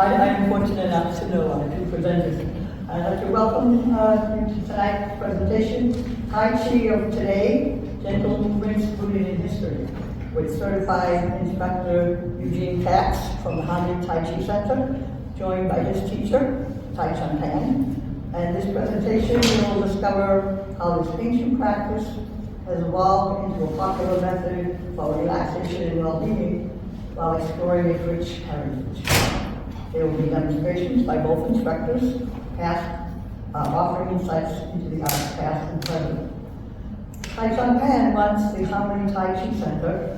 I'm fortunate enough to know two presenters. I'd like to welcome you to tonight's presentation, Tai Chi of Today, Gentle Movements Rooted in History, with certified instructor Eugene Katz from the Harmony Tai Chi Center, joined by his teacher, Tai Chi Quan. And this presentation will discover how this ancient practice has evolved into a popular method for relaxation and well-being while exploring its rich heritage. There will be demonstrations by both instructors, offering insights into the arts past and present. Tai Chi Quan runs the Harmony Tai Chi Center,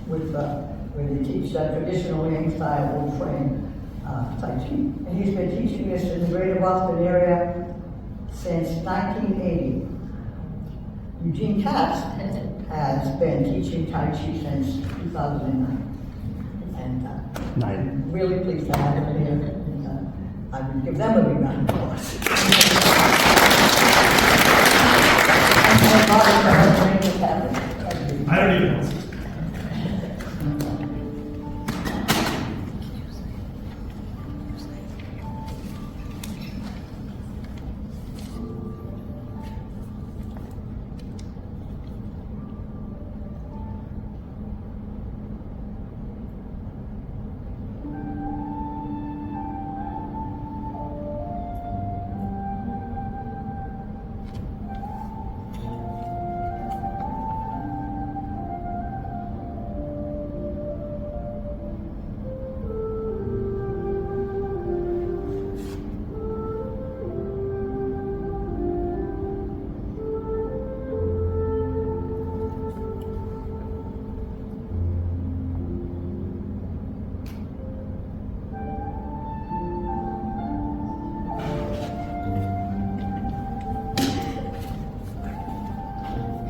where they teach that traditional Yang style old frame Tai Chi. And he's been teaching this in the greater Boston area since 1980. Eugene Katz has been teaching Tai Chi since 2009. And I'm really pleased to have him here. And, I would give them a big round of applause. I don't even know.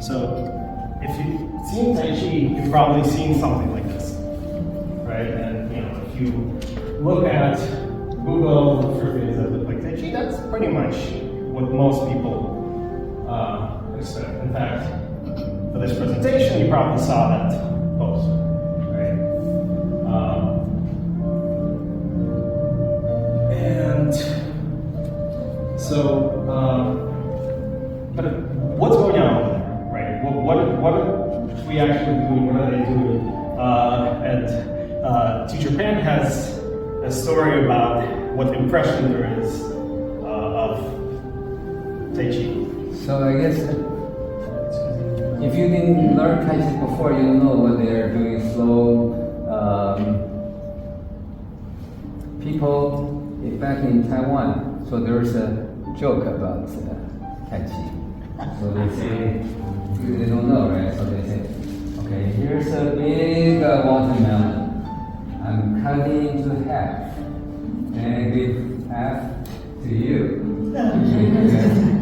So, if you've seen Tai Chi, you've probably seen something like this, right? And if you look at Google, look for videos that look like Tai Chi, that's pretty much what most people expect. In fact, for this presentation, you probably saw that post, right? But what's going on over there? What are we actually doing? What are they doing? And Teacher Pan has a story about what impression there is of Tai Chi. So I guess if you didn't learn Tai Chi before, you don't know what they're doing. Slow people back in Taiwan. So there's a joke about Tai Chi. So they say. They don't know, right? So they say, okay, here's a big watermelon. I'm cutting into half. And I give half to you.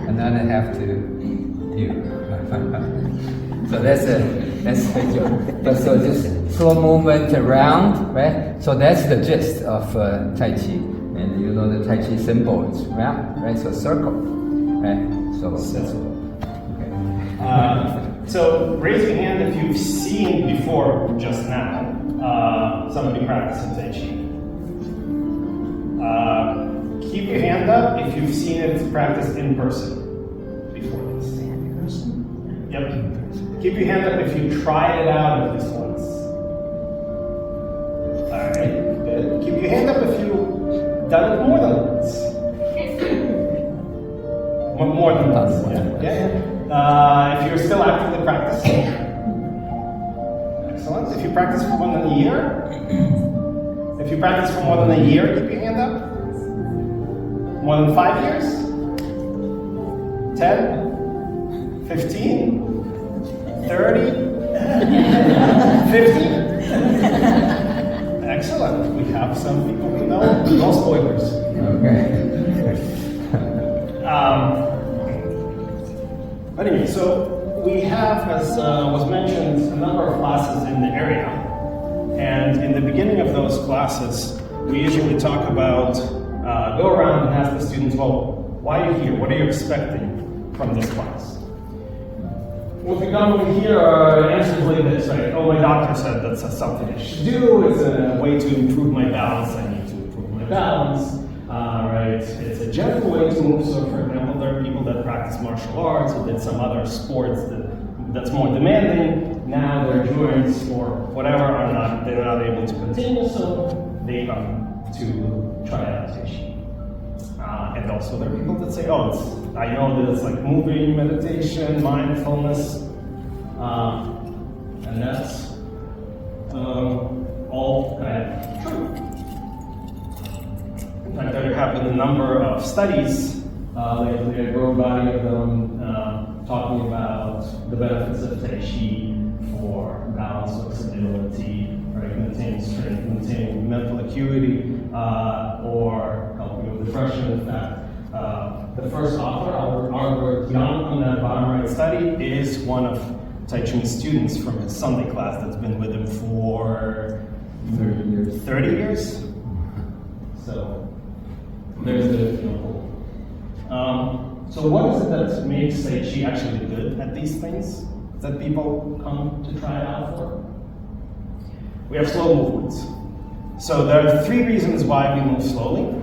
Another half to you. So that's a joke. But so just slow movement around, right? So that's the gist of Tai Chi. And you know the Tai Chi symbol is round, right? So circle, right? So that's all. So raise your hand if you've seen before just now somebody practicing Tai Chi. Keep your hand up if you've seen it practiced in person before this. In person? Yep. Keep your hand up if you tried it out at least once. Alright, good. Keep your hand up if you've done it more than once. More than once. Yeah. If you're still actively practicing, excellent. If you practice for more than a year, keep your hand up. More than 5 years? 10? 15? 30? 50? Excellent. We have some people who know. No spoilers. Okay. Anyway, so we have, as was mentioned, a number of classes in the area. And in the beginning of those classes, we usually talk about, go around and ask the students, well, why are you here? What are you expecting from this class? If you come over here, answers like this, right? Oh, my doctor said that's something I should do. It's a way to improve my balance. I need to improve my balance, right? It's a gentle way to move. So, for example, there are people that practice martial arts or did some other sports that's more demanding. Now their joints or whatever they're not able to continue, so they come to try out Tai Chi. And also there are people that say, oh, I know that it's like moving, meditation, mindfulness, and that's all kind of true. In fact, there have been a number of studies lately, a growing body of them, talking about the benefits of Tai Chi for balance, flexibility, right, maintaining strength, maintaining mental acuity, or helping with depression. In fact, the first author, Jeanne, on that bottom right study, is one of Tai Chi's students from his Sunday class that's been with him for 30 years. 30 years? So, there's the example. So what is it that makes Tai Chi actually good at these things that people come to try it out for? We have slow movements. So there are 3 reasons why we move slowly.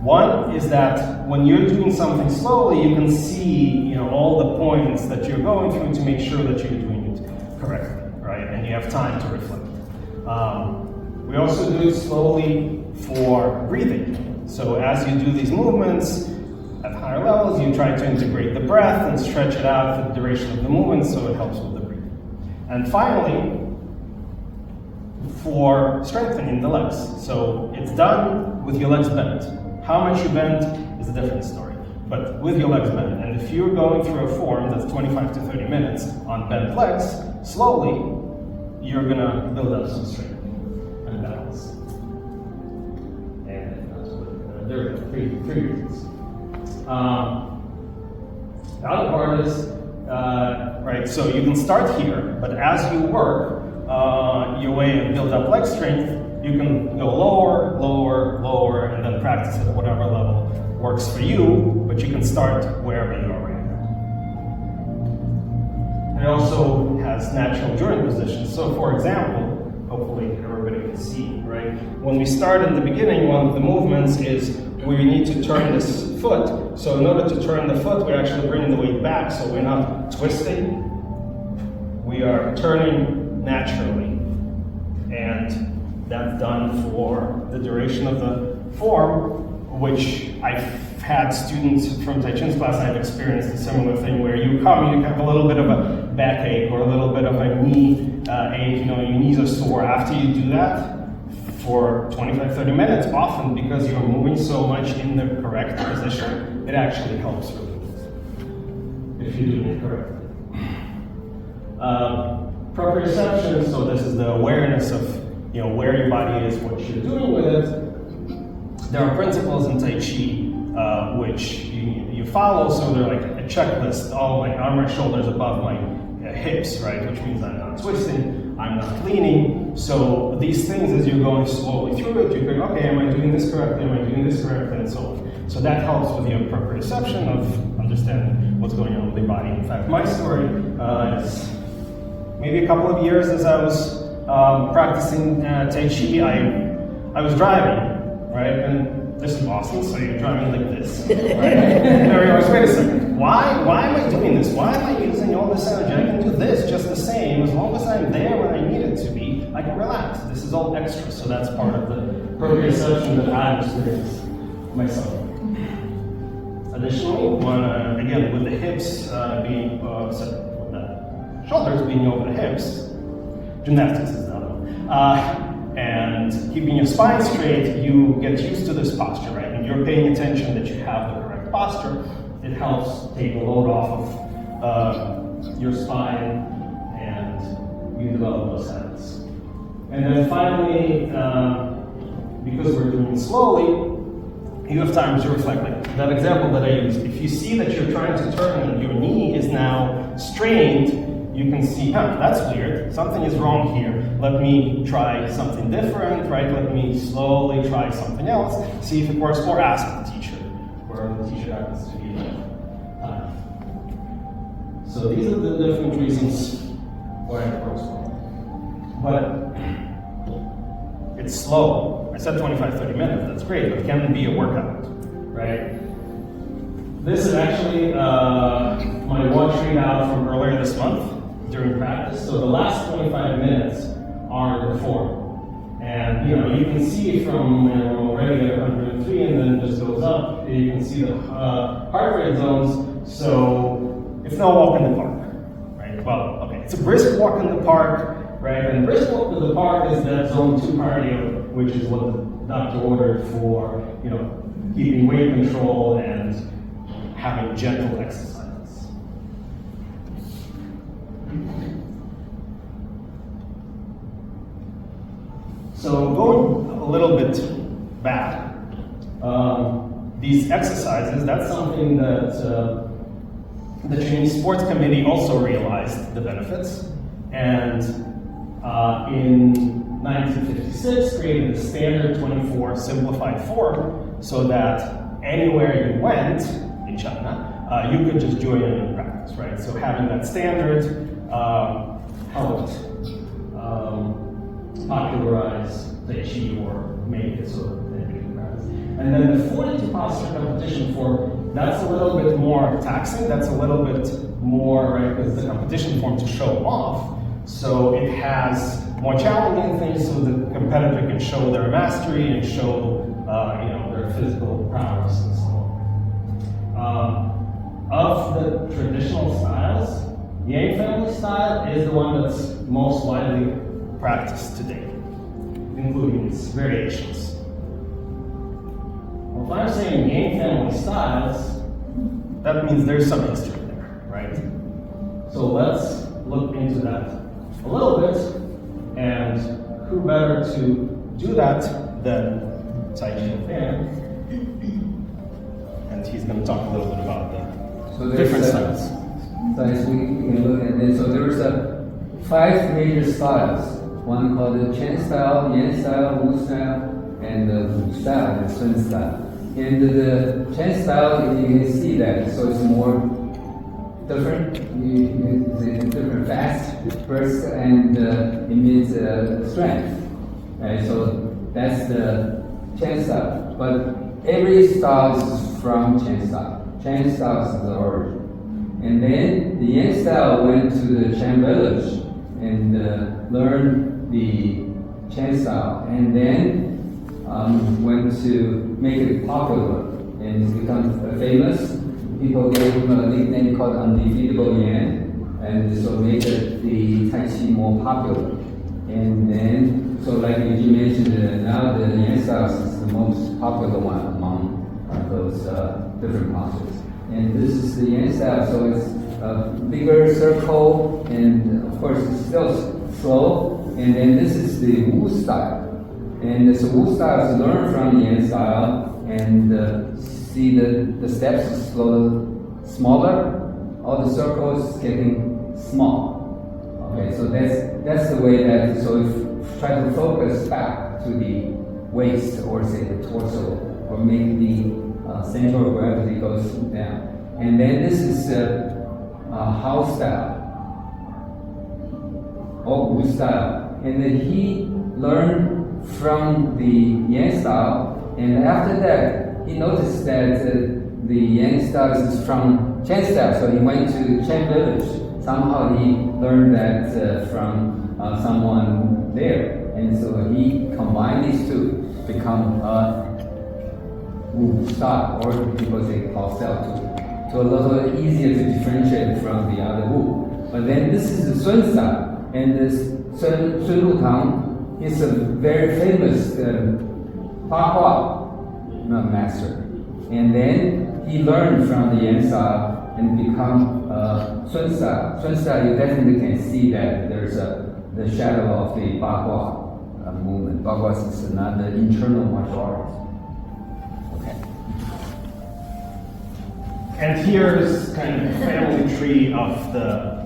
One is that when you're doing something slowly, you can see, all the points that you're going through to make sure that you're doing it correctly, right? And you have time to reflect. We also do it slowly for breathing. So as you do these movements at higher levels, you try to integrate the breath and stretch it out for the duration of the movement, so it helps with the breathing. And finally, for strengthening the legs. So it's done with your legs bent. How much you bend is a different story, but with your legs bent. And if you're going through a form that's 25 to 30 minutes on bent legs, slowly, you're gonna build up some strength and balance. And that's what, there are three reasons. The other part is, right, so you can start here, but as you work your way and build up leg strength, you can go lower, lower, lower, and then practice at whatever level works for you, but you can start wherever you are right now. It also has natural joint positions. So for example, hopefully everybody can see, right? When we start in the beginning, one of the movements is we need to turn this foot. So in order to turn the foot, we're actually bringing the weight back, so we're not twisting. We are turning naturally. And that's done for the duration of the form, which I've had students from Tai Chi's class, I've experienced a similar thing where you come, you have a little bit of a backache or a little bit of a knee ache, your knees are sore. After you do that for 25, 30 minutes, often because you're moving so much in the correct position, it actually helps relieve it, if you're doing it correctly. Proprioception, so this is the awareness of where your body is, what you're doing with it. There are principles in Tai Chi which you follow, so they're like a checklist. Oh, my arm and shoulders above my hips, right? Which means I'm not twisting, I'm not leaning. So these things, as you're going slowly through it, you're going, okay, am I doing this correctly? Am I doing this correctly? And so on. So that helps with your proprioception of understanding what's going on with your body. In fact, my story is maybe a couple of years as I was practicing Tai Chi, I was driving, right? And this is Boston, so you're driving like this, right? And I realized, wait a second, why am I doing this? Why am I using all this energy? I can do this just the same. As long as I'm there when I need it to be, I can relax. This is all extra, so that's part of the proprioception that I've experienced myself. Additionally, again, with the hips being, with the shoulders being over the hips, gymnastics is the other one. And keeping your spine straight, you get used to this posture, right? And you're paying attention that you have the correct posture. It helps take the load off of your spine, and you develop those habits. And then finally, because we're doing it slowly, you have time to reflect. Like that example that I used, if you see that you're trying to turn and your knee is now strained, you can see, that's weird, something is wrong here. Let me try something different, right? Let me slowly try something else, see if it works, or ask the teacher, where the teacher happens to be. So So these are the different reasons why it works well. But it's slow. I said 25-30 minutes, that's great, but it can be a workout, right? This is actually my watch readout from earlier this month during practice. So the last 25 minutes are the form. And you can see from already at 103 and then just goes up, you can see the heart rate zones. So it's no walk in the park, right? Well, okay, it's a brisk walk in the park, right? And brisk walk in the park is that zone 2 cardio, which is what the doctor ordered for, keeping weight control and having gentle exercises. So going a little bit back, these exercises, that's something that the Chinese Sports Committee also realized the benefits, and in 1956 created the standard 24 simplified form so that anywhere you went in China, you could just join in and practice, right? So having that standard helped popularize Tai Chi or make it so that you can practice. And then the 42 posture competition form, that's a little bit more taxing, that's a little bit more, right, because it's a competition form to show off. So it has more challenging things so the competitor can show their mastery and show their physical prowess and so on. Of the traditional styles, Yang family style is the one that's most widely practiced today, including its variations. Well, if I'm saying Yang family styles, that means there's some history there, right? So let's look into that a little bit, and who better to do that than Tai Chi Fan? And he's going to talk a little bit about the different styles. So we can look at this. So there's 5 major styles. One called the Chen style, Yan style, Wu style, and the Wu style, and Sun style. And the Chen style, you can see that, so it's more different. It's different, fast, burst, and it means strength. Right? So that's the Chen style. But every style is from Chen style. Chen style is the origin. And then the Yang style went to the Chen village and learned the Chen style, and then went to make it popular and it's become famous. People gave him a nickname called Undefeatable Yan, and so made the Tai Chi more popular. And then, so like you mentioned, now the Yan style is the most popular one among those different postures. And this is the Yan style, so it's a bigger circle, and of course it's still slow. And then this is the Wu style. And so Wu style is learned from the Yan style, and see the steps is smaller, all the circles getting small. Okay, so that's the way that, so if try to focus back to the waist or say the torso, or make the center of gravity goes down. And then this is Hao style, or Wu style. And then he learned from the Yang style, and after that, he noticed that the Yang style is from Chen style, so he went to Chen village. Somehow he learned that from someone there, and so he combined these two, become Wu style, or people say Hao style, to a little easier to differentiate from the other Wu. But then this is the Sun style, and this Sun Lutang is a very famous Hua master. And then he learned from the Yan style and become Sun style. Sun style, you definitely can see that there's the shadow of the Hua movement. Hua is another internal martial art. And here's kind of the family tree of the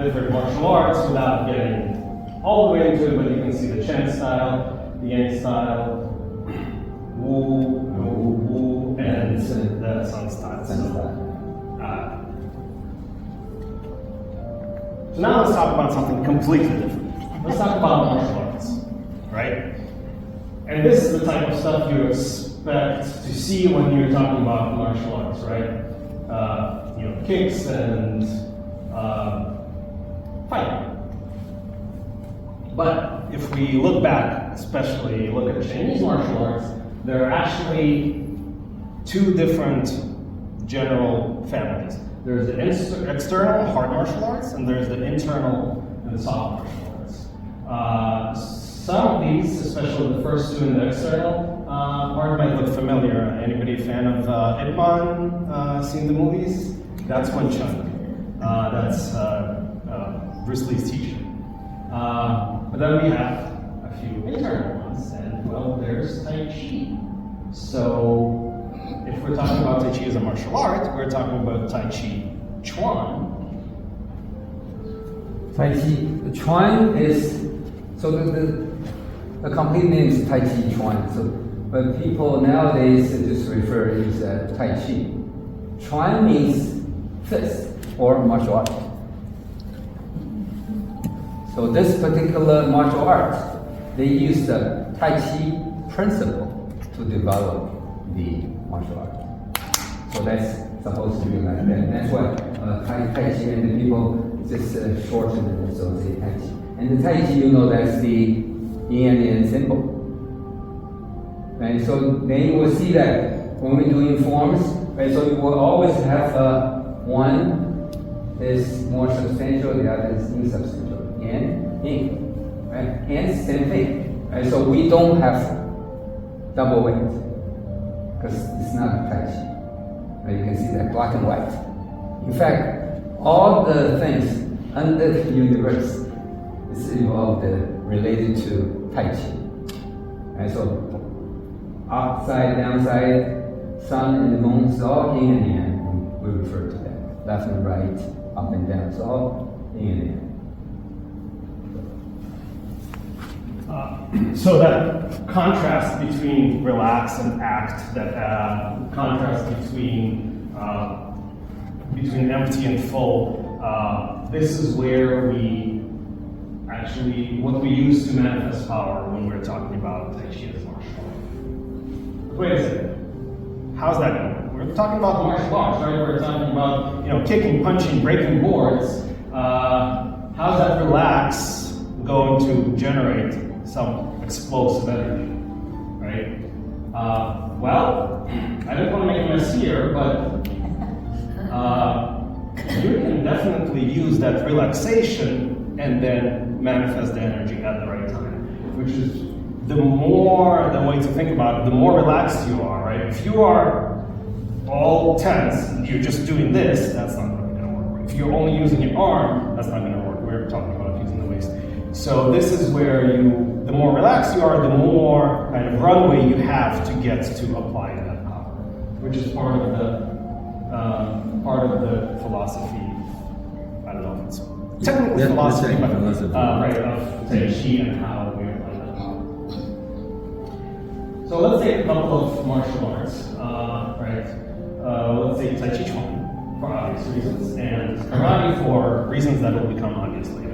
different martial arts without getting all the way into it, but you can see the Chen style, the Yang style, Wu, and the Sun style. So now let's talk about something completely different. Let's talk about martial arts, right? And this is the type of stuff you expect to see when you're talking about martial arts, right? Kicks and fighting. But if we look back, especially look at Chinese martial arts, there are actually two different general families. There's the external hard martial arts, and there's the internal and soft martial arts. Some of these, especially the first two in the external part, might look familiar. Anybody a fan of Ip Man? Seen the movies? That's Wing Chun. That's Bruce Lee's teacher. But then we have a few internal ones, and well, there's Tai Chi. So, if we're talking about Tai Chi as a martial art, we're talking about Tai Chi Quan. Tai Chi Quan is, so the complete name is Tai Chi Quan. So, but people nowadays just refer it as Tai Chi. Quan means fist or martial art. So this particular martial art, they use the Tai Chi principle to develop the martial art. So that's supposed to be like that. That's why Tai Chi and the people just shorten it, so say Tai Chi. And the Tai Chi, that's the yin and yang symbol. Right? So then you will see that when we're doing forms, right? So you will always have one is more substantial, the other is insubstantial. Yan, yin, right? And same thing, right? So we don't have double weight because it's not Tai Chi. Right? You can see that black and white. In fact, all the things under the universe is involved related to Tai Chi. Right? So upside, downside, sun and the moon is all yin and yang. We refer to that. Left and right, up and down, it's all yin and yang. So that contrast between relax and act, that contrast between empty and full, this is where we actually, what we use to manifest power when we're talking about Tai Chi as martial art. Wait a second, how's that going to work? We're talking about martial arts, right? We're talking about kicking, punching, breaking boards. How's that relax going to generate some explosive energy, right? Well, I don't want to make a mess here, but you can definitely use that relaxation and then manifest the energy at the right time, which is the way to think about it, the more relaxed you are, right? If you are all tense, you're just doing this, that's not going to work. If you're only using your arm, that's not going to work. We're talking about using the waist. So this is where the more relaxed you are, the more kind of runway you have to get to apply that power, which is part of the philosophy. I don't know if it's technically philosophy, but right, of Tai Chi and how we apply that power. So let's take a couple of martial arts, right? Let's take Tai Chi Quan for obvious reasons, and karate for reasons that will become obvious later.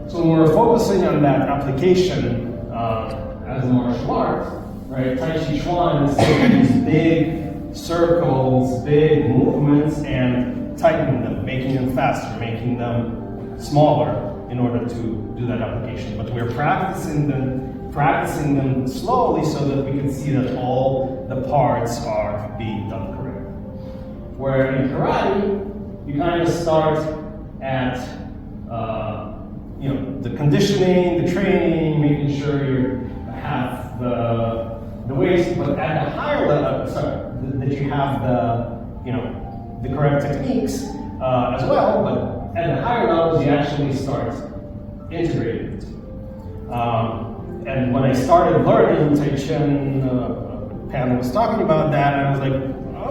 So when we're focusing on that application as a martial art, right, Tai Chi Chuan is taking these big circles, big movements, and tightening them, making them faster, making them smaller in order to do that application. But we're practicing them slowly so that we can see that all the parts are being done correctly. Where in karate, you kind of start at the conditioning, the training, making sure you have the waist, but at the higher level, that you have the correct techniques as well. But at the higher levels, you actually start integrating it. And when I started learning Tai Chi, Pam was talking about that, and I was like,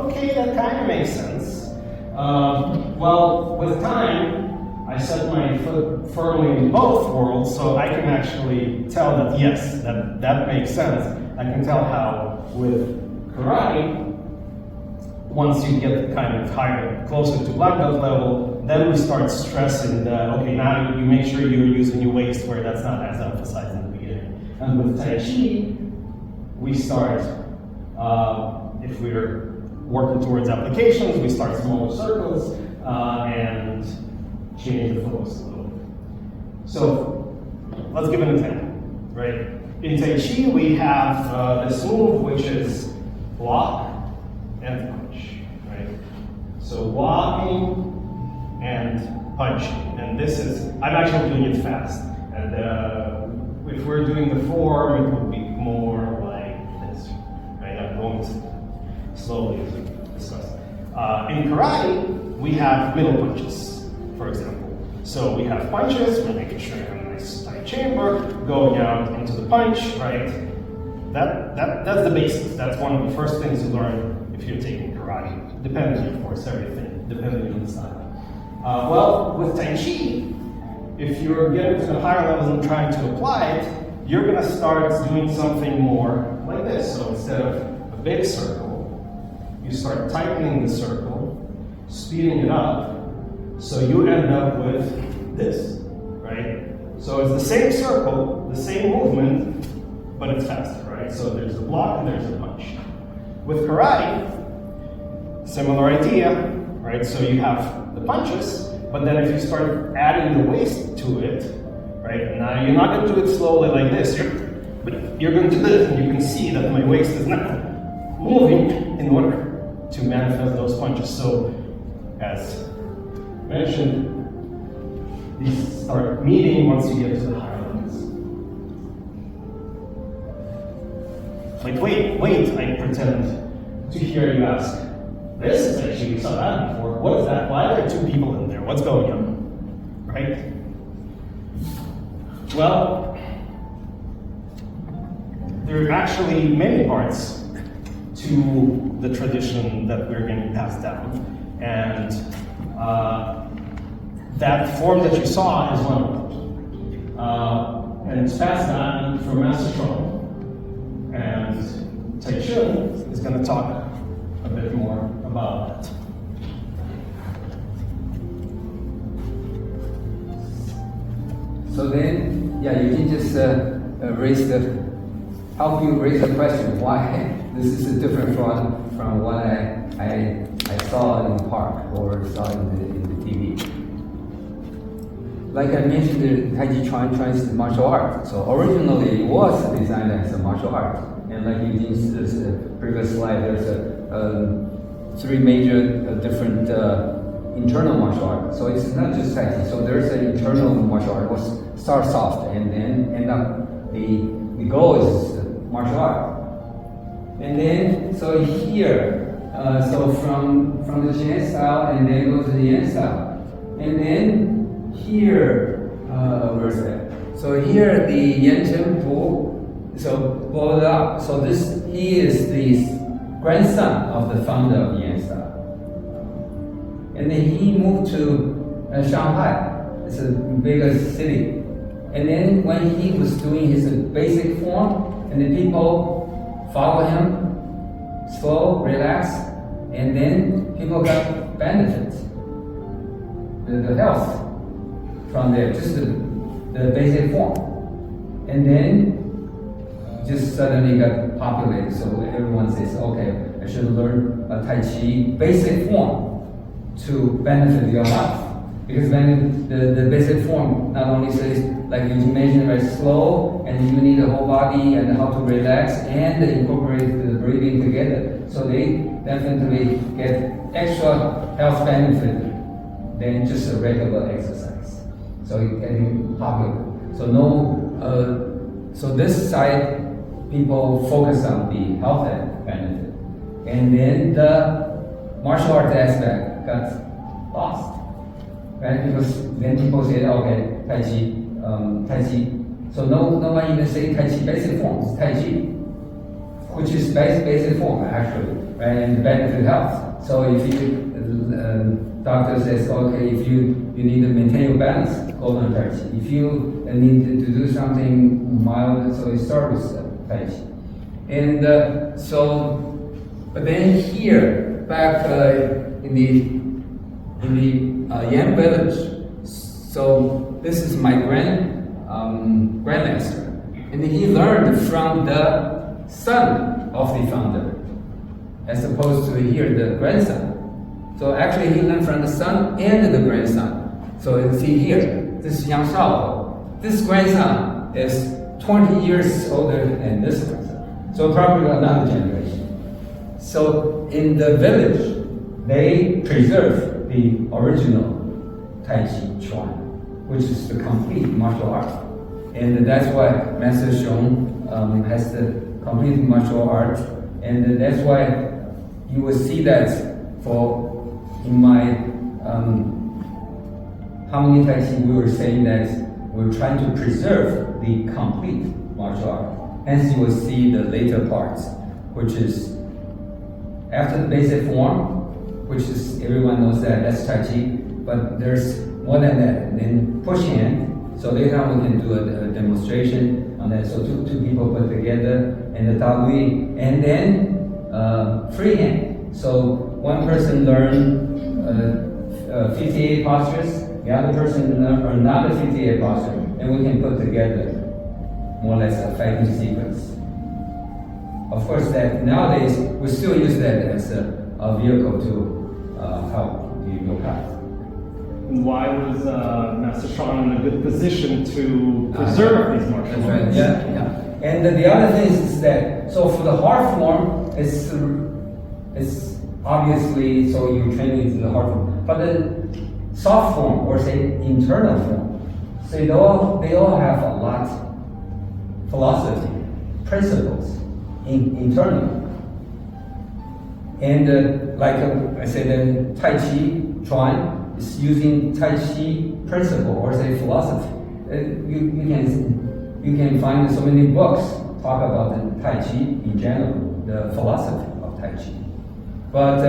okay, that kind of makes sense. Well, with time, I set my foot firmly in both worlds, so I can actually tell that yes, that makes sense. I can tell how with karate, once you get kind of higher, closer to black belt level, then we start stressing that, okay, now you make sure you're using your waist where that's not as emphasized in the beginning. And with Tai Chi, we start, if we're working towards applications, we start smaller circles and change the focus a little bit. So let's give an example, right? In Tai Chi, we have this move which is block and punch, right? So blocking and punching, and this is, I'm actually doing it fast, and if we're doing the form, it would be more like this, right? I'm going slowly as we discuss. In karate, we have middle punches, for example. So we have punches, we're making sure you have a nice tight chamber, going out into the punch, right? That's the basics. That's one of the first things you learn if you're taking karate, depending, of course, everything, depending on the style. Well, with Tai Chi, if you're getting to the higher levels and trying to apply it, you're going to start doing something more like this. So instead of a big circle, you start tightening the circle, speeding it up, so you end up with this, right? So it's the same circle, the same movement, but it's faster, right? So there's a block and there's a punch. With karate, similar idea, right? So you have the punches, but then if you start adding the waist to it, right? Now you're not going to do it slowly like this, but you're going to do this, and you can see that my waist is not moving in order to manifest those punches. So, as mentioned, these start meeting once you get to the higher levels. Wait, I pretend to hear you ask. This is actually, we saw that before. What is that? Why are there two people in there? What's going on? Right? Well, there are actually many parts to the tradition that we're getting passed down. And that form that you saw is one of them. And it's passed down from Master Shou. And Tai Chi is going to talk a bit more about that. So then, yeah, you can just help you raise the question why this is different from what I saw in the park or saw in the TV. Like I mentioned, the Tai Chi Quan is martial art. So originally it was designed as a martial art. And like you did in this previous slide, there's three major different internal martial art. So it's not just Tai Chi. So there's an internal martial art. It was start soft and then end up the goal is martial art. And then so here, so from the Jeanne style and then go to the Yan style. And then here, where's that? So here the Yan Temple, so blow it up. So he is the grandson of the founder of Yan style. And then he moved to Shanghai. It's a bigger city. And then when he was doing his basic form, and the people follow him, slow, relax, and then people got benefits, the health from there, just the basic form. And then just suddenly got populated, so everyone says, okay, I should learn a Tai Chi basic form to benefit your life. Because when the basic form not only says, like you mentioned, very slow, and you need the whole body and how to relax and incorporate the breathing together. So they definitely get extra health benefit than just a regular exercise. So it's getting popular. So this side, people focus on the health benefit. And then the martial arts aspect got lost. Right? Because then people say, okay, Tai Chi. So no one even say Tai Chi basic form, it's Tai Chi, which is basic form actually, right? And benefit health. So if you, doctor says, okay, if you need to maintain your balance, go learn Tai Chi. If you need to do something mild, so you start with Tai Chi. And but then here, back in the Yan village. So this is my grandmaster, and he learned from the son of the founder, as opposed to here the grandson. So actually, he learned from the son and the grandson. So you see here, this is Yang Shao. This grandson is 20 years older than this grandson. So probably another generation. So in the village, they preserve the original Tai Chi Quan, which is the complete martial art. And that's why Master Xiong has the complete martial art. And that's why you will see that in my Harmony Tai Chi, we were saying that we're trying to preserve the complete martial art. Hence, you will see the later parts, which is after the basic form, which is everyone knows that's Tai Chi, but there's more than that. And then push hand. So later on, we can do a demonstration on that. So two people put together, and the Da Gui, and then free hand. So one person learn 58 postures, the other person learn another 58 postures, and we can put together more or less a fighting sequence. Of course, that nowadays we still use that as a vehicle to help the yoga. Why was Master Xiong in a good position to preserve these martial arts? Yeah. And the other thing is that, so for the hard form, it's obviously, so you train into the hard form. But the soft form, or say internal form, so they all have a lot philosophy, principles internally. And like I said, the Tai Chi Quan is using Tai Chi principle, or say philosophy. You can find so many books talk about the Tai Chi in general, the philosophy of Tai Chi. But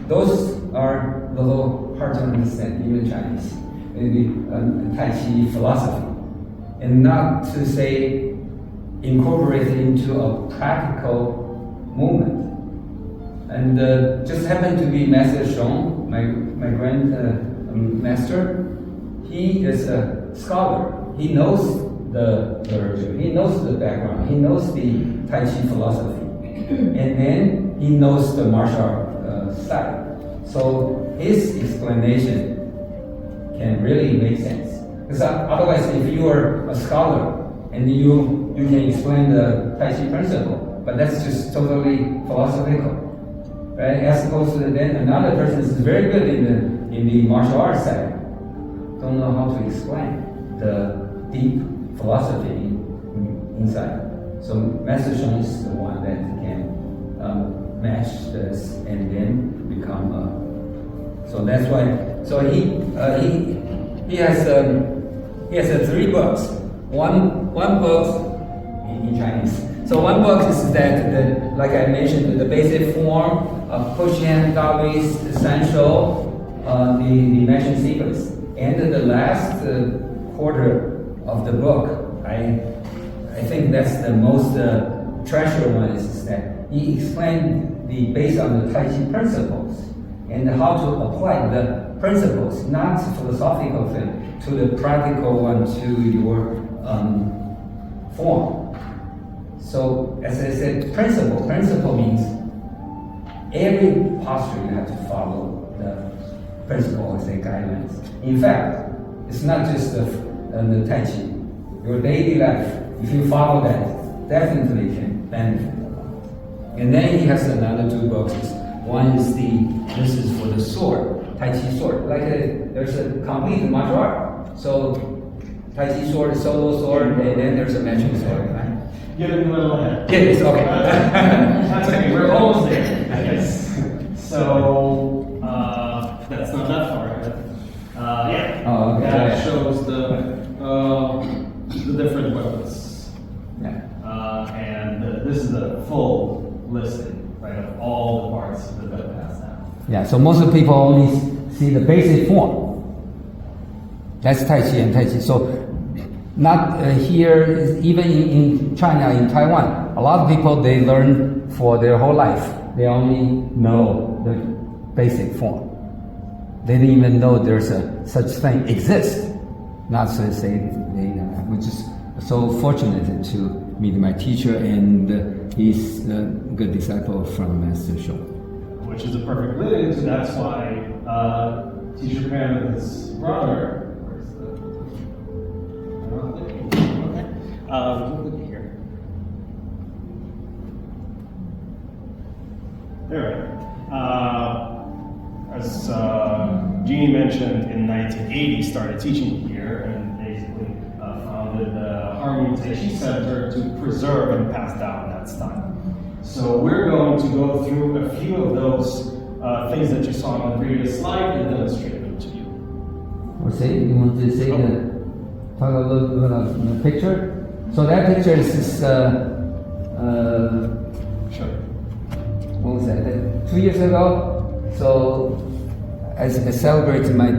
those are a little hard to understand, even Chinese, the Tai Chi philosophy. And not to say incorporate it into a practical movement. And just happened to be Master Xiong, my grandmaster. He is a scholar. He knows the literature. He knows the background. He knows the Tai Chi philosophy. And then he knows the martial art style. So his explanation can really make sense. Because otherwise, if you are a scholar and you can explain the Tai Chi principle, but that's just totally philosophical, right? As opposed to then another person is very good in the martial arts side, don't know how to explain the deep philosophy inside. So Master Xiong is the one that can match this and then become so that's why. So he has 3 books. One book in Chinese. So one book is that like I mentioned, the basic form of push hand, Da Gui, essential, the mentioned sequence, and the last quarter of the book. I think that's the most treasured one is that he explained based on the Tai Chi principles and how to apply the principles, not philosophical thing, to the practical one, to your form. So as I said, principle means every posture you have to follow the principle, or say guidelines. In fact, it's not just the Tai Chi. Your daily life, if you follow that, definitely can benefit a lot. And then he has another 2 boxes. One is this is for the sword, Tai Chi Sword. Like there's a complete martial art. So Tai Chi Sword, solo sword, and then there's a matching sword, right? Get a little ahead. Yes, okay. That's okay, we're almost there. Yes. So that's not that far ahead. Yeah. Oh, okay. That shows the different weapons. Yeah. And this is the full listing, right, of all the parts that have passed down. Yeah, so most of the people only see the basic form. That's Tai Chi and Tai Chi. So not here, even in China, in Taiwan, a lot of people, they learn for their whole life. They only know the basic form. they didn't even know there's such thing exists. Not to say they were just so fortunate to meet my teacher, and he's a good disciple from Master Shou. Which is a perfect lineage. That's why Teacher Pam and his brother. Where's the? Okay. Look here. There. As Jeanne mentioned, in 1980, started teaching here and basically founded the Harmony Tai Chi Center to preserve and pass down that style. So we're going to go through a few of those things that you saw on the previous slide and demonstrate them to you. You want to say talk a little bit about the picture? So that picture is this, Sure. what was that, 2 years ago? So as I celebrated my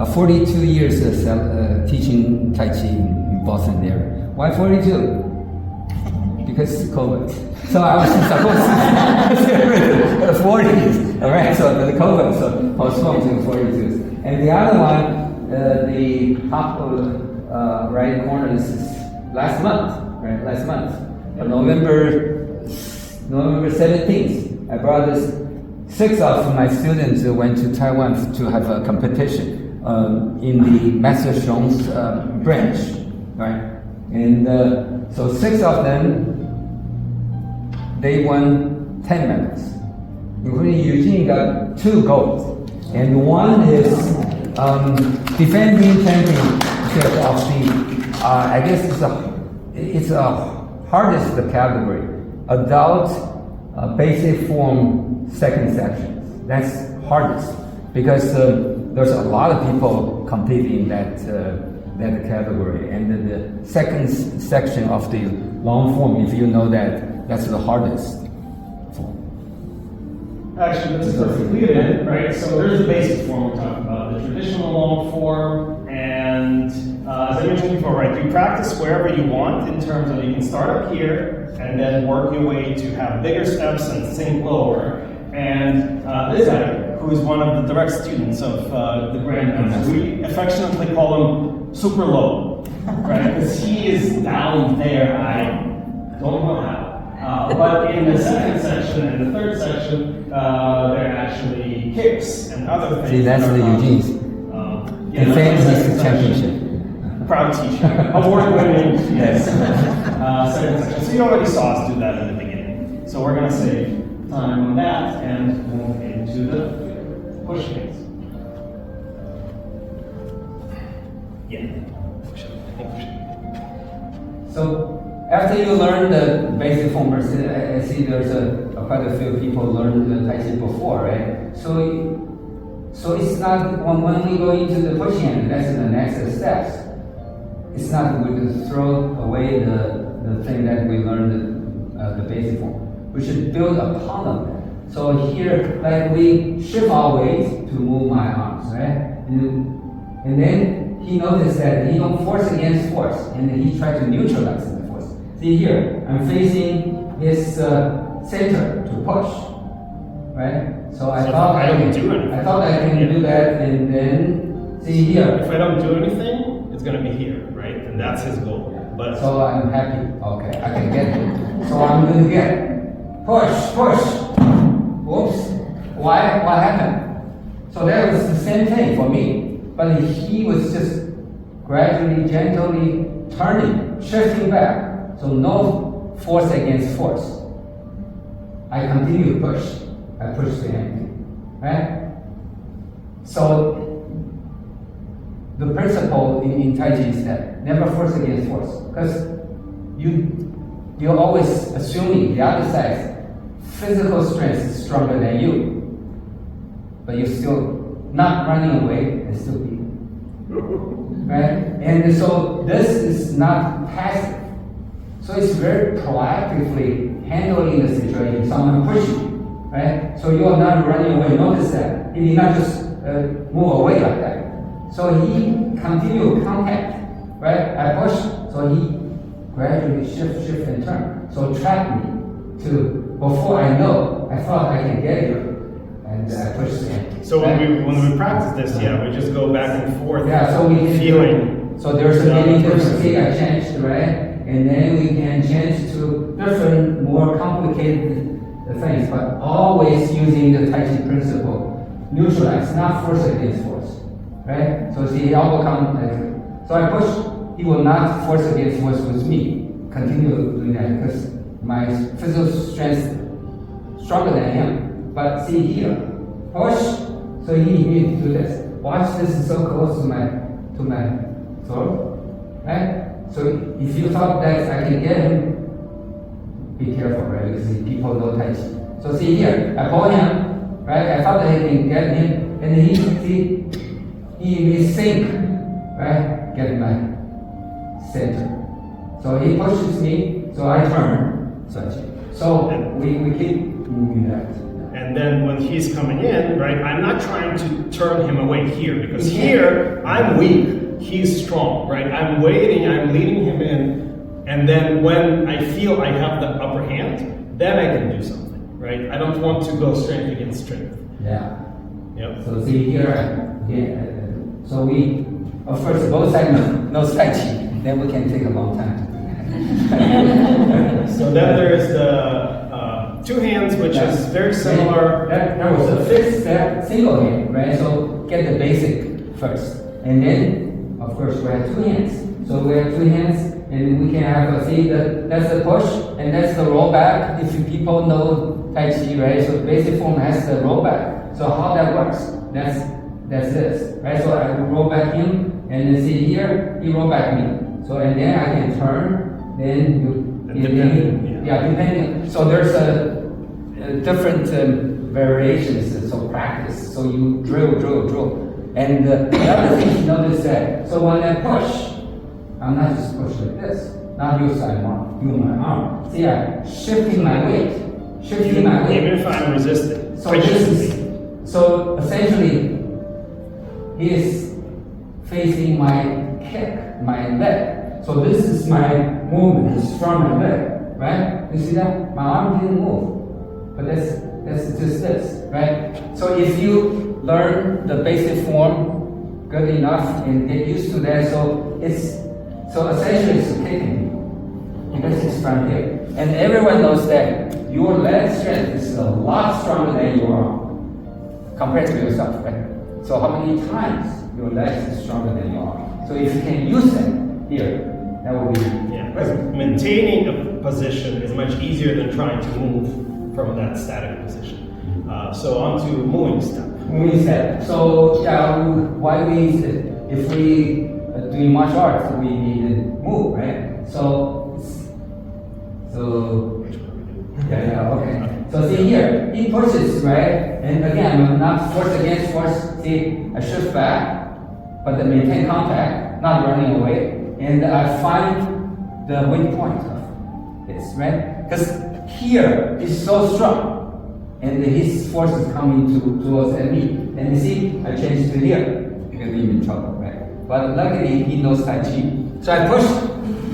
42 years of teaching Tai Chi in Boston area. Why 42? Because COVID. So I was supposed to 40s, all right? So the COVID, so postponed to 42. And the other one, the top right corner is last month, right? Last month, November 17th. I brought this. 6 of my students went to Taiwan to have a competition in the Master Xiong's branch, right? And so 6 of them, they won 10 medals. Including Eugene got 2 gold, and 1 is defending championship of the. I guess it's a hardest category, adult basic form. Second section. That's hardest because there's a lot of people competing in that category, and then the second section of the long form, if you know that, that's the hardest form. Actually, that's perfectly it, right? So there's the basic form we're talking about, the traditional long form, and as I mentioned before, right, you practice wherever you want in terms of you can start up here and then work your way to have bigger steps and sink lower. And this guy, who is one of the direct students of the Grandmaster, we affectionately call him Super Low, right? Because he is down there, I don't know how. But in the second section and the third section, there are actually kicks and other things. See, that's the Eugene's. Defense championship. Proud teacher, award-winning, yes. Second section. So you already saw us do that in the beginning. So we're going to save time on that and move into the push things. Yeah. So after you learn the basic form, I see there's quite a few people learned the Tai Chi before, right? So it's not when we go into the push hand, that's the next steps. It's not we just throw away the thing that we learned the basic form. We should build upon them. So here, like we shift our weight to move my arms, right? And then he noticed that he don't force against force, and then he tried to neutralize the force. See here, I'm facing his center to push, right? So I thought I can do that, and then see here. If I don't do anything, it's going to be here, right? And that's his goal. But so I'm happy. Okay, I can get it. So I'm going to get. Push. Oops. Why? What happened? So that was the same thing for me. But he was just gradually, gently turning, shifting back. So no force against force. I continue to push. I push the end. Right? So the principle in Tai Chi is that never force against force. Because you're always assuming the other side's physical strength is stronger than you, but you're still not running away and still beating, right? And so this is not passive. So it's very proactively handling the situation. Someone pushes you, right? So you are not running away. Notice that he did not just move away like that. So he continued contact, right? I push, so he gradually shift and turn. So trap me to, before I know, I thought I can get you, and I push him. So when we practice this, we just go back and forth. Yeah, so we can feeling. So there's a many different things I changed, right? And then we can change to different, more complicated things, but always using the Tai Chi principle. Neutralize, not force against force, right? So see, elbow come. So I push. He will not force against force with me. Continue doing that because my physical strength stronger than him. But see here, push. So he needs to do this. Watch, this is so close to my throat, right? So if you thought that I can get him, be careful, right? Because people know Tai Chi. So see here, I pull him, right? I thought that I can get him, and he will sink, right? Get my center. So he pushes me, so I turn, such. So we keep moving that. And then when he's coming in, right, I'm not trying to turn him away here, because here, I'm weak, he's strong, right? I'm waiting, I'm leading him in, and then when I feel I have the upper hand, then I can do something, right? I don't want to go strength against strength. Yeah. Yep. So see here, so we, of course, both sides know Tai Chi, then we can take a long time to do that. So then there is the two hands, which is very similar. That was the fifth step, single hand, right? So get the basic first. And then, of course, we have two hands. So we have two hands, and we can have see that's the push, and that's the roll back. If people know Tai Chi, right? So the basic form has the roll back. So how that works? That's this, right? So I roll back him, and then see here, he roll back me. So and then I can turn, then depending. So there's a different variations. So practice. So you drill. And the other thing to notice that, so when I push, I'm not just push like this, not use my arm. See, I'm shifting my weight. Even if I'm resisting. So essentially, he is facing my kick, my leg. So this is my movement, it's from my leg, right? You see that? My arm didn't move, but that's just this, right? So if you learn the basic form good enough and get used to that, so essentially it's kicking because it's from here. And everyone knows that your leg strength is a lot stronger than your arm compared to yourself, right? So how many times your leg is stronger than your arm? So if you can use it here, that will be maintaining a position is much easier than trying to move from that static position. So on to moving step. Moving step. So why if we doing martial arts, we need to move, right? So okay. So see here, he pushes, right? And again, I'm not force against force. See, I shift back, but I maintain contact, not running away. And I find the weak point of this, right? Because here is so strong, and his force is coming towards me. And you see, I changed to here. You're gonna be in trouble, right? But luckily, he knows Tai Chi. So I push,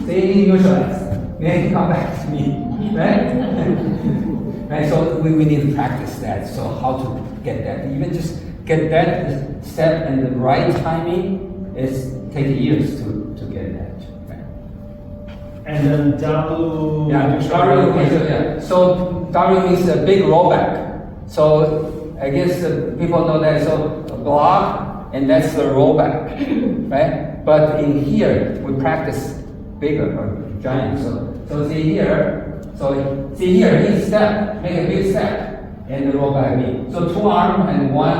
say he neutralizes. Then he come back to me, right? Right, so we need to practice that. So how to get that? Even just get that step and the right timing is take years to get that. Right? And then Daru. So Daru means a big rollback. So I guess people know that. So block, and that's the rollback, right? But in here we practice bigger or giant. So see here. So see here, each step, make a big step, and roll back me. So two arm and one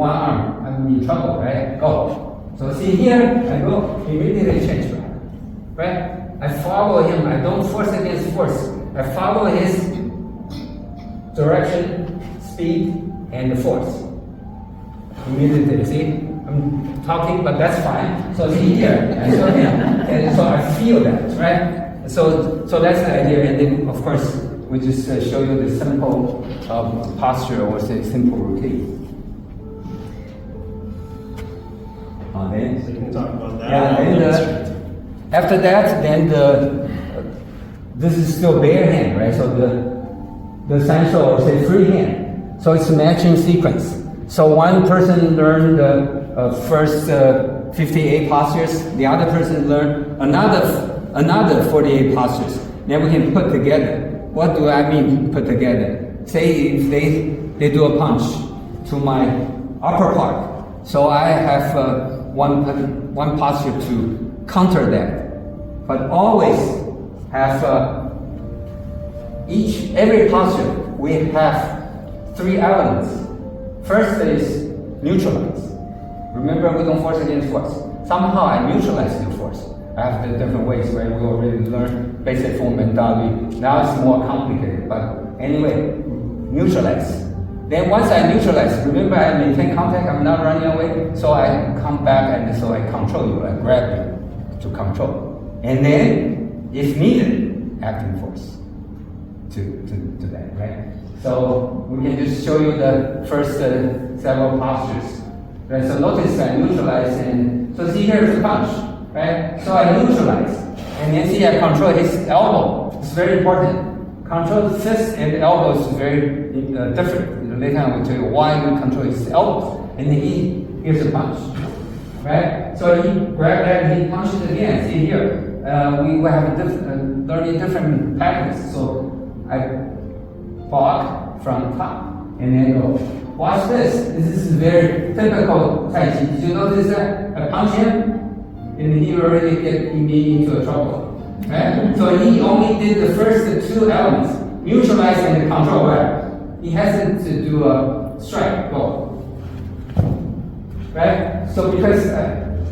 arm, I'm in trouble, right? Go. So see here, I go, immediately change back, right? I follow him, I don't force against force. I follow his direction, speed, and the force. Immediately, see? I'm talking, but that's fine. So see here, I saw him, and so I feel that, right? So that's the idea, and then of course we just show you the simple posture or say simple routine. So you can talk about that. Yeah, and after that, then this is still bare hand, right? So the essential or say free hand. So it's a matching sequence. So one person learned the first 58 postures, the other person learned another 48 postures. Then we can put together. What do I mean put together? Say if they do a punch to my upper part, so I have one posture to counter that, but always have every posture we have 3 elements. First is neutralize. Remember, we don't force against force. Somehow I neutralize the force. I have the different ways, right? We already learned basic form mentality. Now it's more complicated, but anyway, neutralize. Then once I neutralize, remember I maintain contact, I'm not running away, so I come back and so I control you, I grab you to control. And then, if needed, acting force to that, right? So we can just show you the first several postures. Right? So notice I neutralize, and so see here is a punch, right? So I neutralize, and then see I control his elbow. It's very important. Control the fist and the elbow is very different. Later I will tell you why we control his elbows. And then here's a punch, right? So he grabbed that and he punches again. See here, we have learning different patterns. So I block from top and then go. Watch this. This is very typical Tai Chi. Did you notice that? I punch him, and he already get me into trouble. Right? So he only did the first 2 elements, neutralize and control. Right? He hasn't to do a strike, go. Right? So because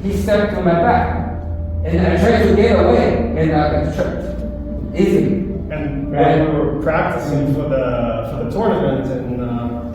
he stepped to my back, and I tried to get away, and I got tripped. Easily. And when we were practicing for the tournament in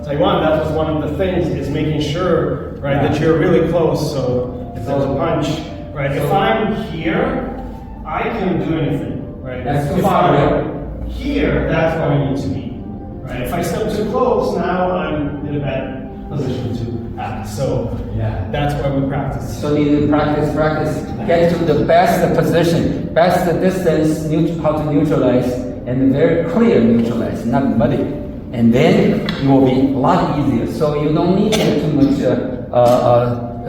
Taiwan, that was one of the things, is making sure, right, that you're really close. So if there's a punch, right, if I'm here, I can do anything, right? That's too if far I'm away. here, that's where I need to be, right? If I step too close, now I'm in a bad position to act. So Yeah. that's why we practice. So you need to practice, get to the best position, best distance, how to neutralize, and very clear neutralize, not muddy. And then it will be a lot easier. So you don't need too much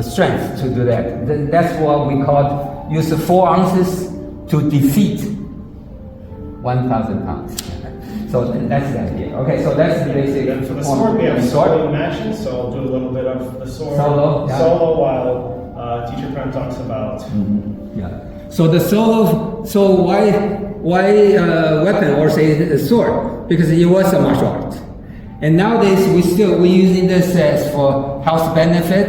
strength to do that. That's what we call use 4 ounces to defeat 1,000 pounds. So that's the idea. Okay, so that's the basic. And for the sword, we have solo matching, so I'll do a little bit of the sword Solo, yeah. while teacher friend talks about. Yeah. So the solo. So why weapon or say sword? Because it was a martial art, and nowadays we're using this as for health benefit,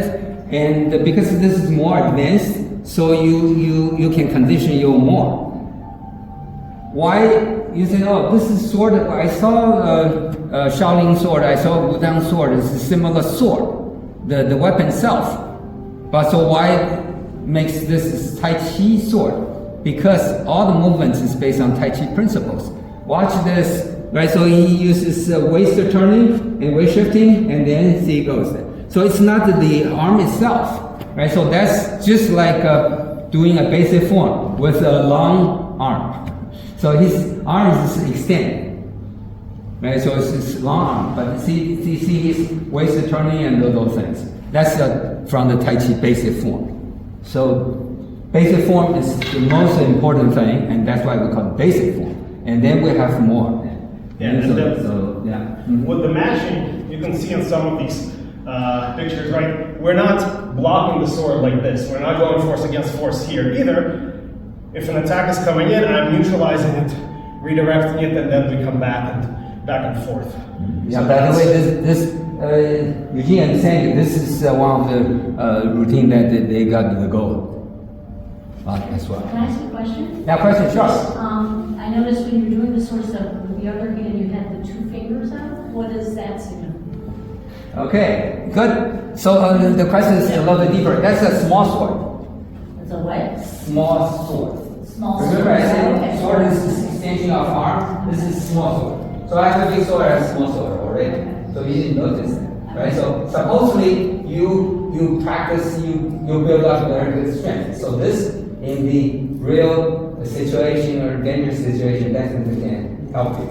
and because this is more advanced, so you can condition you more. Why? You say, oh, this is sword. I saw Shaolin sword. I saw Wudang sword. It's a similar sword, the weapon itself. But so why makes this Tai Chi sword? Because all the movements is based on Tai Chi principles. Watch this, right? So he uses waist turning and waist shifting, and then see it goes there. So it's not the arm itself, right? So that's just like doing a basic form with a long arm. So his arm is extended, right? So it's long arm, but see his waist turning and those things. That's from the Tai Chi basic form. So basic form is the most important thing, and that's why we call it basic form. And then we have more. Yeah, and and with the matching, you can see in some of these pictures, right? We're not blocking the sword like this. We're not going force against force here either. If an attack is coming in, I'm neutralizing it, redirecting it, and then we come back and forth. Yeah, So by the way, this Eugene and Sandy, this is one of the routine that they got the gold as well. Can I ask a question? Yeah, question, sure. I noticed when you're doing this sort of stuff, with the other hand, you had the 2 fingers out. What does that signify? Okay, good. So the question is a little bit deeper. That's a small sword. It's a what? Small sword. Small Remember I said Okay. sword is extension of arm. This is small sword. So I have a big sword and a small sword already. So you didn't notice that, right? So supposedly you practice, you build up very good strength. So this in the real situation or dangerous situation definitely can help you.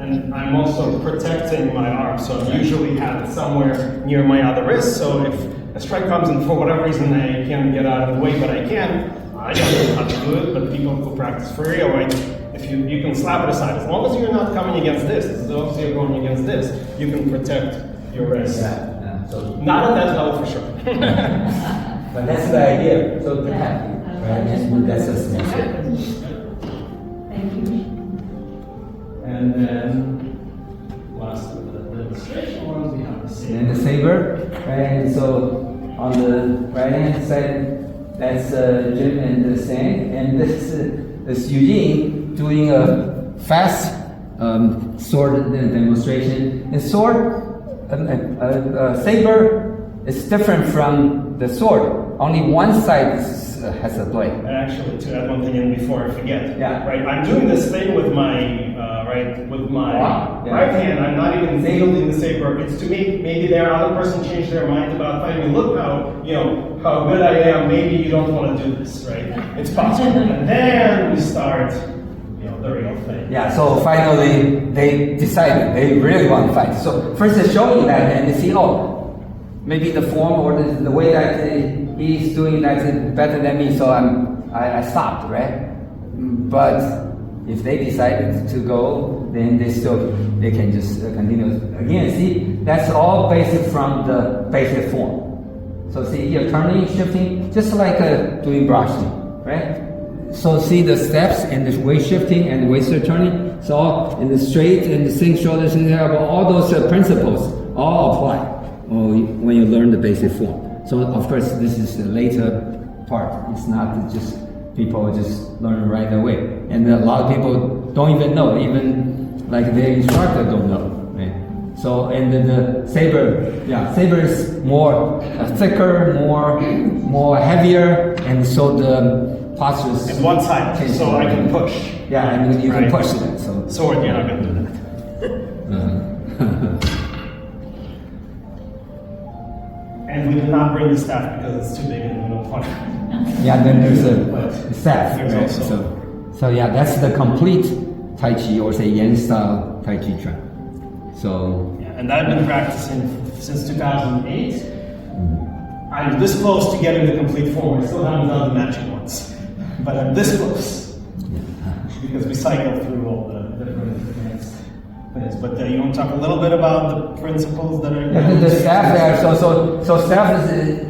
And And I'm also protecting my arm, so I usually have it somewhere near my other wrist, so if a strike comes and for whatever reason I can't get out of the way, but I can, I don't know how to do it, but people who practice for real, right? If you can slap it aside, as long as you're not coming against this, as long as you're going against this, you can protect your wrist. Yeah. So, Not at that level for sure. but that's the idea. So protect, right? And that's a small step. Thank you. And then, last of the demonstration ones, we have the saber. And the saber, right? And so on the right hand side, that's Jim and the Sang, and this is Eugene doing a fast sword demonstration. And sword, saber is different from the sword. Only one side has a blade. And actually, to add one thing in before I forget, Yeah. right? I'm doing this thing with my Wow. Yeah. right hand. I'm not even wielding the saber. It's to me, maybe their other person changed their mind about fighting. Look how how good I am. Maybe you don't want to do this, right? It's possible. And then we start, the real thing. Yeah, so finally they decided they really want to fight. So first they show you that and they see, maybe the form or the way that he's doing that is better than me, so I stopped, right? But if they decided to go, then they can just continue. Again, see, that's all basic from the basic form. So see here, turning, shifting, just like doing brushing, right? So see the steps and the way shifting and the way turning. So all in the straight and the sink shoulders and all those principles all apply when you learn the basic form. So of course this is the later part. It's not just people just learn right away. And a lot of people don't even know, even like their instructor don't know. Right? So and the saber, saber is more thicker, more heavier, and so the postures. And one side, so I can push. Yeah, and you can push it. So sword, you're not going to do that. And we did not bring the staff because it's too big and we don't want it. yeah, then there's a staff. There's Right? also- So yeah, that's the complete Tai Chi or say Yen style Tai Chi Chuan. So Yeah, and I've been practicing since 2008. I'm this close to getting the complete form. I still haven't done the matching ones, but I'm this close because we cycle through all the different advanced things. But you want to talk a little bit about the principles that are the staff there. So staff is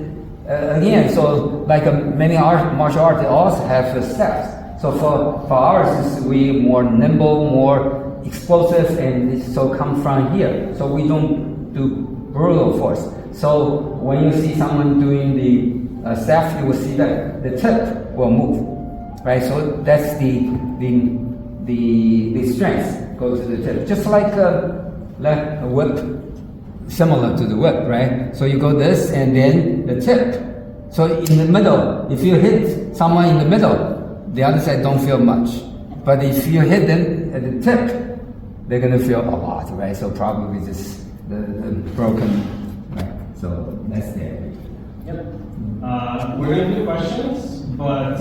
again. So like many martial arts, they also have steps. So for ours, we more nimble, more explosive, and so come from here. So we don't do brutal force. So when you see someone doing the staff, you will see that the tip will move, right? So that's the strength goes to the tip, just like a whip, similar to the whip, right? So you go this and then the tip. So in the middle, if you hit someone in the middle, the other side don't feel much. But if you hit them at the tip, they're gonna feel a lot, right? So probably just the broken, right? So that's the idea. Yep. We're going to do questions, but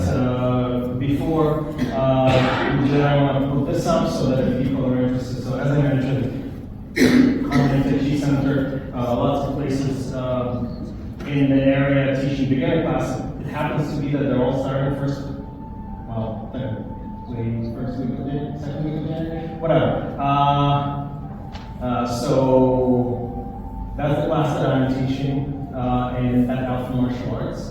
before I want to put this up so that if people are interested. So as I mentioned, Harmony Tai Chi Center, lots of places in the area teaching beginner classes. It happens to be that they're all starting first week of January, second week of January, whatever. So that's the class that I'm teaching at Alpha Martial Arts.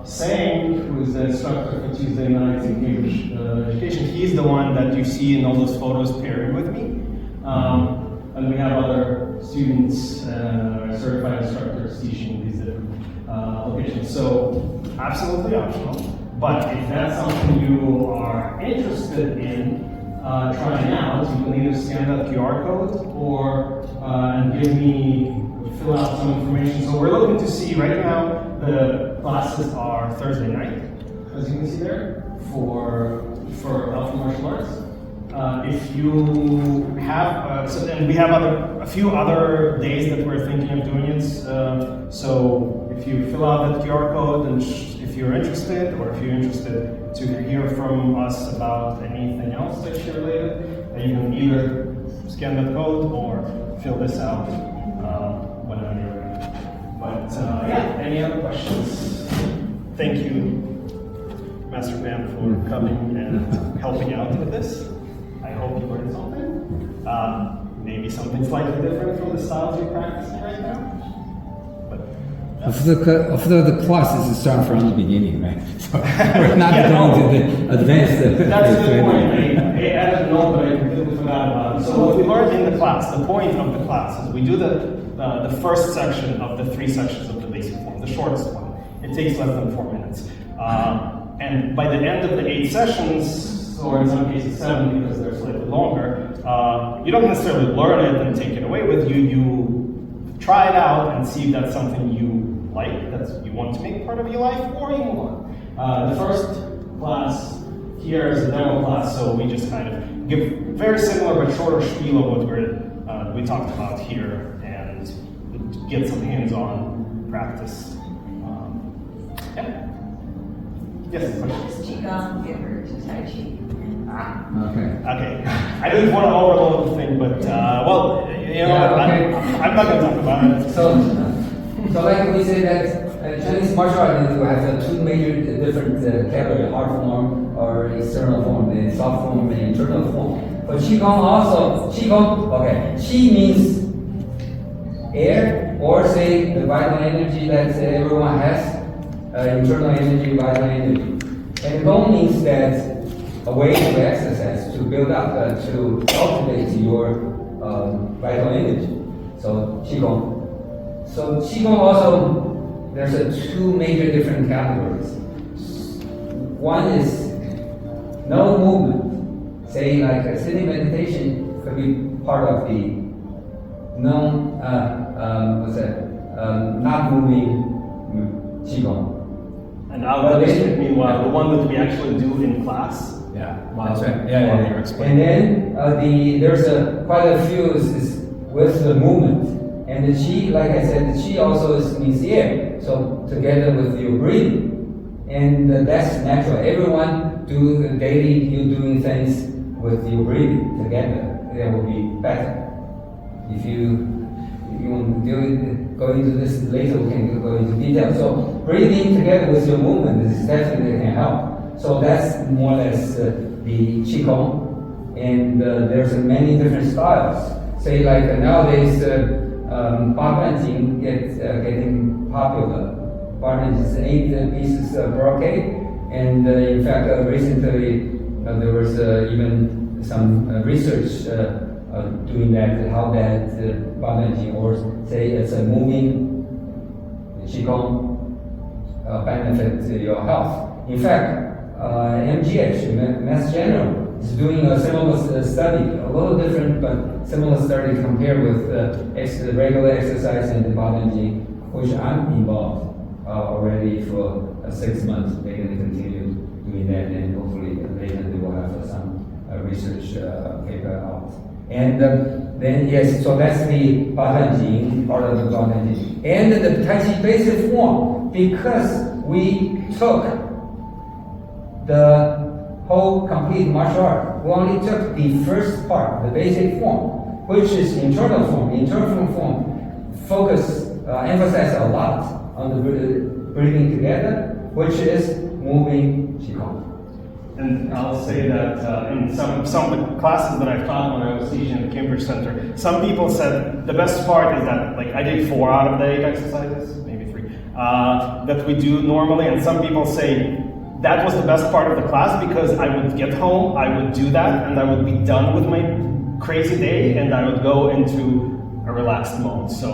Sang, who is the instructor for Tuesday nights in Cambridge Education, he's the one that you see in all those photos pairing with me. And we have other students, certified instructors teaching these different locations. So absolutely optional. But if that's something you are interested in trying out, you can either scan that QR code or and fill out some information. So we're looking to see right now the classes are Thursday night, as you can see there, for Alpha Martial Arts. If you have, and we have a few other days that we're thinking of doing it. So if you fill out that QR code and if you're interested, or if you're interested to hear from us about anything else that you're related, then you can either scan that code or fill this out whenever you're ready. But yeah, any other questions? Thank you, Master Pam, for coming and helping out with this. I hope you learned something. Maybe something slightly different from the styles you're practicing right now. But after the classes start from the beginning, right? So we're not going to the advanced. That's a good point. I don't know, but I completely forgot about it. So what we learned in the class, the point of the class is we do the first section of the 3 sections of the basic form, the shortest one. It takes less than 4 minutes. And by the end of the 8 sessions, or in some cases 7 because they're slightly longer, you don't necessarily learn it and take it away with you. You try it out and see if that's something you like, that you want to make part of your life, or you move on. The first class here is a demo class, so we just kind of give very similar but shorter spiel of what we talked about here and get some hands-on practice. Yeah. Yes, questions? Is Qigong different to Tai Chi? Okay. Okay. I didn't want to overload the thing, but well, you know, Yeah, okay. I'm not going to talk about it. So like we say that Chinese martial art has 2 major different categories: hard form or external form, the soft form and internal form. But Qigong also, okay, Qi means air, or say the vital energy that everyone has, internal energy, vital energy. And Gong means that a way to exercise, to build up, to cultivate your vital energy. So Qigong. So Qigong also, there's 2 major different categories. One is no movement. Say like a sitting meditation could be part of the not moving Qigong. And I'll meanwhile, the one that we actually do in class. Yeah, That's right. You're And explaining. then there's quite a few is with the movement. And the Qi, like I said, the Qi also means air. So together with your breathing. And that's natural. Everyone do daily, you doing things with your breathing together. That will be better. If you want to go into this later, we can go into detail. So breathing together with your movement is definitely can help. So that's more or less the Qigong. And there's many different styles. Say like nowadays, Babanjing getting popular. Babanjing is 8 pieces brocade. And in fact, recently there was even some research doing that, how that Babanjing, or say it's a moving Qigong benefit your health. In fact, MGH, Mass General, is doing a similar study, a little different but similar study compared with the regular exercise and the Babanjing, which I'm involved already for 6 months. They're going to continue doing that, and hopefully later they will have some research paper out. And then yes, so that's the Babanjing, part of the Babanjing. And the Tai Chi basic form, because we took the whole complete martial art, we only took the first part, the basic form, which is internal form. The internal form emphasize a lot on the breathing together, which is moving Qigong. And I'll say that in some of the classes that I've taught when I was teaching at the Cambridge Center, some people said the best part is that, like, I did 4 out of the 8 exercises, maybe 3, that we do normally, and some people say that was the best part of the class because I would get home, I would do that, and I would be done with my crazy day, and I would go into a relaxed mode. So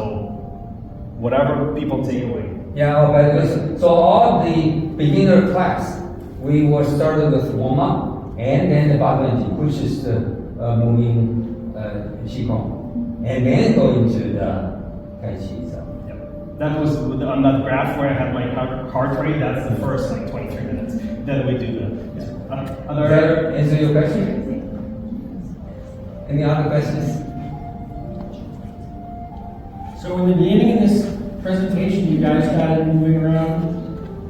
whatever people take away. Yeah, but listen, so all the beginner class, we were started with warm-up, and then the Babanjing, which is the moving Qigong, and then go into the Tai Chi. So. Yep. That was on that graph where I had my heart rate. That's the first like 23 minutes. Then we do the. Does that answer your question? Any other questions? So in the beginning of this presentation, you guys started moving around.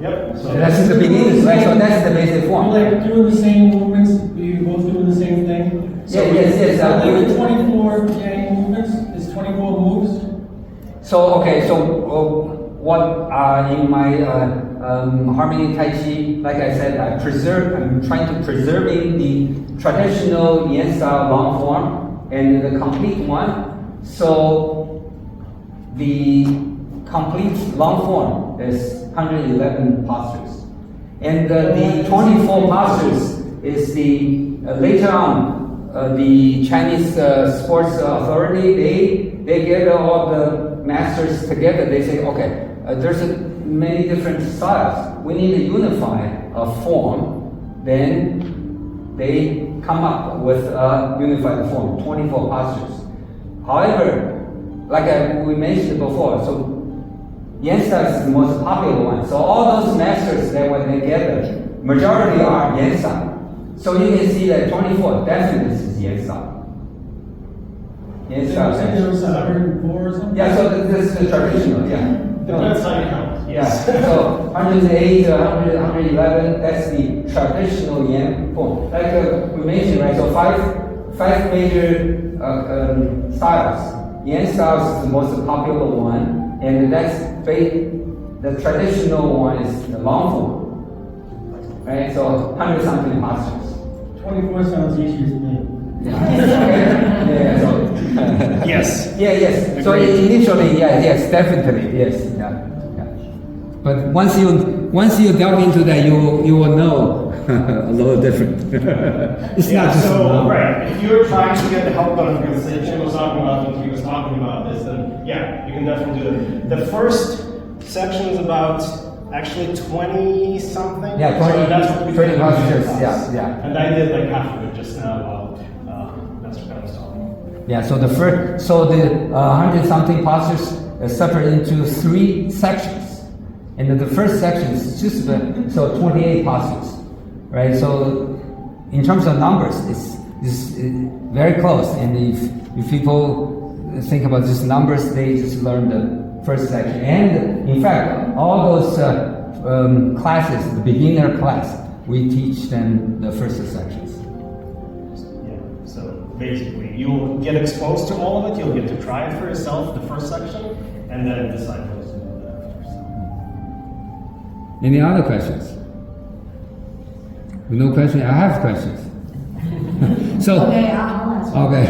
Yep. So that's the beginning, right? So that's the basic form. Like doing the same movements you both doing the same thing? Yes. I believe the 24 Yang movements is 24 moves. So what in my Harmony Tai Chi, like I said, I'm trying to preserving the traditional Yan style long form and the complete one. So the complete long form is 111 postures, and the 24 postures is the later on the Chinese sports authority. They get all the masters together. They say, okay, there's many different styles. We need to unify a form. Then they come up with a unified form, 24 postures. However, like we mentioned before, so Yan style is the most popular one. So all those masters that were together, majority are Yan style. So you can see that 24 definitely is Yan style. Yan style. There was 104 or something? Yeah, so this is the traditional, yeah. Depends how you count. Yeah, so 108, 100, 111, that's the traditional Yan form. Like we mentioned, right? So five major styles. Yan style is the most popular one, and that's the traditional one is the long form, right? So 100 something postures. 24 sounds easier to me. Yeah. So Yes. yes. So initially, yes, definitely, yes. Yeah. But once you delve into that, you will know a little different. It's not just so right. If you're trying to get the help done, because Jeanne was talking about when he was talking about this, then yeah, you can definitely do it. The first section is about actually 20 something. Yeah, 20. So that's what we 20 did. postures. Yeah. And I did like half of it just now while that's what I was talking. Yeah. So the 100 something postures is separated into 3 sections. And the first section is just 28 postures, right? So in terms of numbers, it's very close. And if people think about just numbers, they just learn the first section. And in fact, all those classes, the beginner class, we teach them the first sections. Yeah. So basically, you'll get exposed to all of it. You'll get to try it for yourself, the first section, and then decide. Any other questions? No question? I have questions. So. Okay, I'll ask. Okay.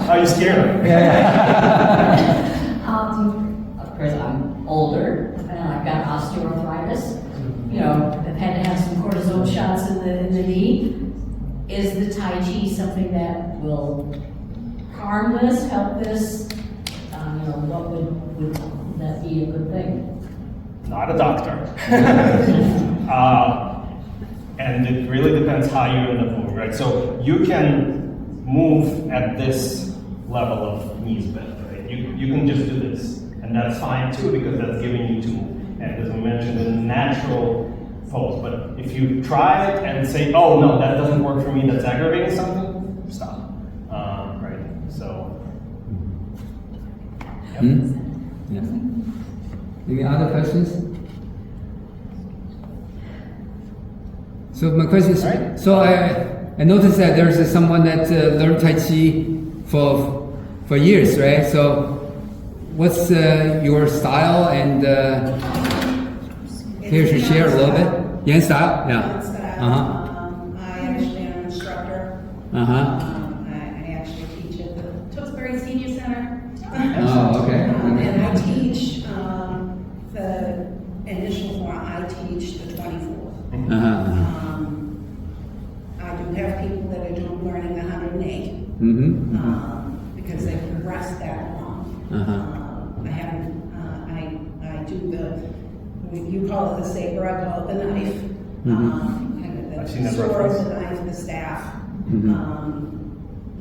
Are you scared? Of course, I'm older, and I've got osteoarthritis. You know, I've had to have some cortisone shots in the knee. Is the Tai Chi something that will harm this, help this? What would that be a good thing? Not a doctor. And it really depends how you end up moving, right? So you can move at this level of knees bent, right? You can just do this, and that's fine too, because that's giving you to move. And as we mentioned, the natural pose. But if you try it and say, oh no, that doesn't work for me, that's aggravating something, stop. Right? So. Yep. Yeah. Any other questions? So my question is, Right. so I noticed that there's someone that learned Tai Chi for years, right? So what's your style, and here to share a little bit? Yan style? Yeah. Yan style. I actually am an instructor. I actually teach at the Tewksbury Center. Oh, okay. And I teach the initial form. I teach the 24. I do have people that are doing learning 108 because they've progressed that long. I haven't. I do you call it the saber. I call it the knife. And I've seen the that sword, reference. the knife, the staff.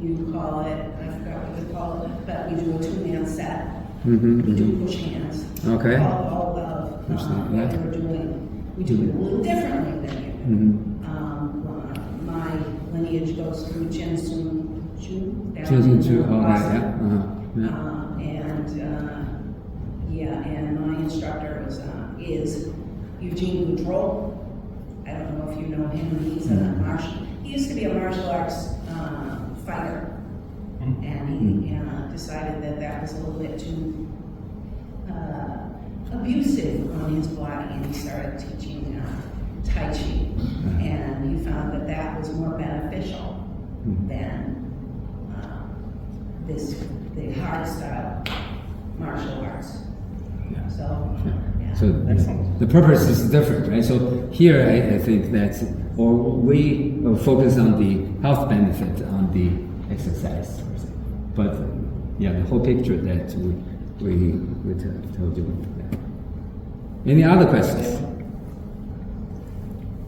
You call it. I forgot what you call it, but we do a 2-man set. We do push hands. Okay. All of what we're doing. We do it a little differently than you do. My lineage goes through Jeanne. And my instructor is Eugene Boudreau. I don't know if you know him. He's a he used to be a martial arts fighter. And he decided that that was a little bit too abusive on his body, and he started teaching Tai Chi. And he found that that was more beneficial than the hard style martial arts. So, yeah. So the purpose is different, right? So here I think that, or we focus on the health benefit on the exercise, but yeah, the whole picture that we told you. Any other questions?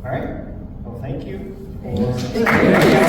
All right. Well, thank you. Thank you.